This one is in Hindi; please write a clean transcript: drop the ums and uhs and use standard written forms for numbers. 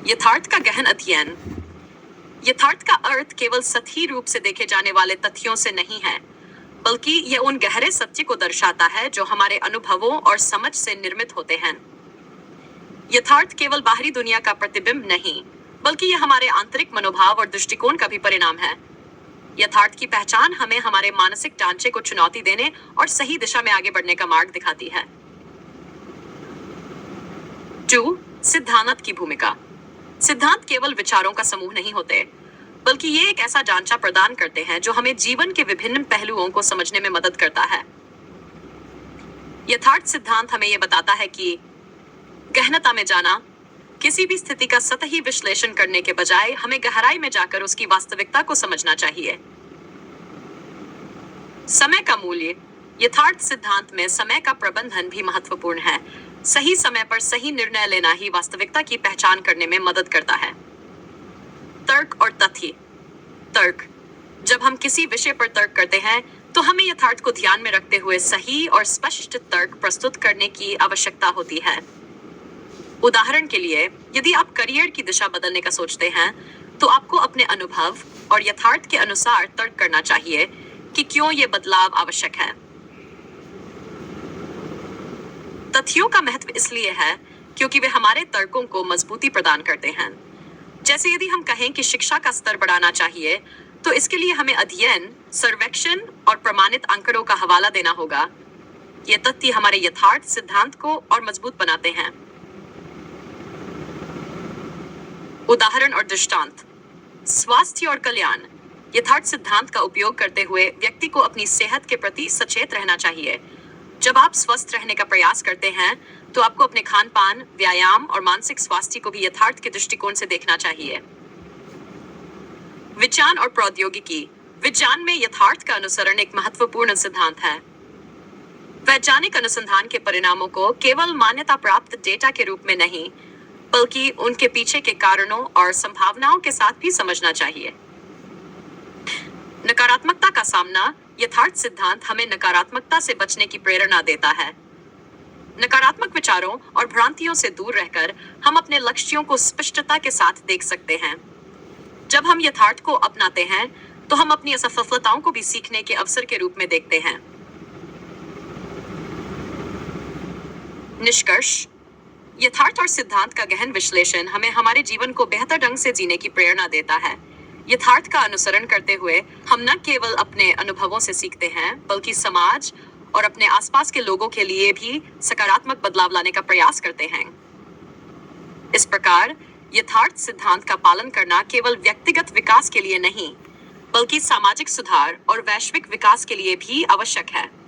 यथार्थ का गहन अध्ययन। यथार्थ का अर्थ केवल सतही रूप से देखे जाने वाले तथ्यों से नहीं है, बल्कि यह उन गहरे सत्य को दर्शाता है जो हमारे अनुभवों और समझ से निर्मित होते हैं। यथार्थ केवल बाहरी दुनिया का प्रतिबिंब नहीं, बल्कि यह हमारे आंतरिक मनोभाव और दृष्टिकोण का भी परिणाम है। यथार्थ की पहचान हमें हमारे मानसिक ढांचे को चुनौती देने और सही दिशा में आगे बढ़ने का मार्ग दिखाती है। 2. सिद्धांत की भूमिका। सिद्धांत केवल विचारों का समूह नहीं होते, बल्कि ये एक ऐसा ढांचा प्रदान करते हैं जो हमें जीवन के विभिन्न पहलुओं को समझने में मदद करता है। यथार्थ सिद्धांत हमें यह बताता है कि गहनता में जाना, किसी भी स्थिति का सतही विश्लेषण करने के बजाय हमें गहराई में जाकर उसकी वास्तविकता को समझना चाहिए। समय का मूल्य। यथार्थ सिद्धांत में समय का प्रबंधन भी महत्वपूर्ण है। सही समय पर सही निर्णय लेना ही वास्तविकता की पहचान करने में मदद करता है। तर्क और तथ्य। तर्क। जब हम किसी विषय पर तर्क करते हैं, तो हमें यथार्थ को ध्यान में रखते हुए सही और स्पष्ट तर्क प्रस्तुत करने की आवश्यकता होती है। उदाहरण के लिए, यदि आप करियर की दिशा बदलने का सोचते हैं, तो आपको अपने अनुभव और यथार्थ के अनुसार तर्क करना चाहिए कि क्यों यह बदलाव आवश्यक है। तथ्यों का महत्व इसलिए है क्योंकि वे हमारे तर्कों को मजबूती प्रदान करते हैं। जैसे यदि हम कहें कि शिक्षा का स्तर बढ़ाना चाहिए, तो इसके लिए हमें अध्ययन, सर्वेक्षण और प्रमाणित आंकड़ों का हवाला देना होगा। ये तथ्य हमारे यथार्थ सिद्धांत को और मजबूत बनाते हैं। उदाहरण और दृष्टांत। स्वास्थ्य और कल्याण। यथार्थ सिद्धांत का उपयोग करते हुए व्यक्ति को अपनी सेहत के प्रति सचेत रहना चाहिए। जब आप स्वस्थ रहने का प्रयास करते हैं, तो आपको अपने खान पान, व्यायाम और मानसिक स्वास्थ्य को भी यथार्थ के दृष्टिकोण से देखना चाहिए। विज्ञान और प्रौद्योगिकी। विज्ञान में यथार्थ का अनुसरण एक महत्वपूर्ण सिद्धांत है। वैज्ञानिक अनुसंधान के परिणामों को केवल मान्यता प्राप्त डेटा के रूप में नहीं, बल्कि उनके पीछे के कारणों और संभावनाओं के साथ भी समझना चाहिए। नकारात्मकता का सामना। यथार्थ सिद्धांत हमें नकारात्मकता से बचने की प्रेरणा देता है। नकारात्मक विचारों और भ्रांतियों से दूर रहकर हम अपने लक्ष्यों को स्पष्टता के साथ देख सकते हैं। जब हम यथार्थ को अपनाते हैं, तो हम अपनी असफलताओं को भी सीखने के अवसर के रूप में देखते हैं। निष्कर्ष। यथार्थ और सिद्धांत का गहन विश्लेषण हमें हमारे जीवन को बेहतर ढंग से जीने की प्रेरणा देता है। यथार्थ का अनुसरण करते हुए हम न केवल अपने अनुभवों से सीखते हैं, बल्कि समाज और अपने आसपास के लोगों के लिए भी सकारात्मक बदलाव लाने का प्रयास करते हैं। इस प्रकार यथार्थ सिद्धांत का पालन करना केवल व्यक्तिगत विकास के लिए नहीं, बल्कि सामाजिक सुधार और वैश्विक विकास के लिए भी आवश्यक है।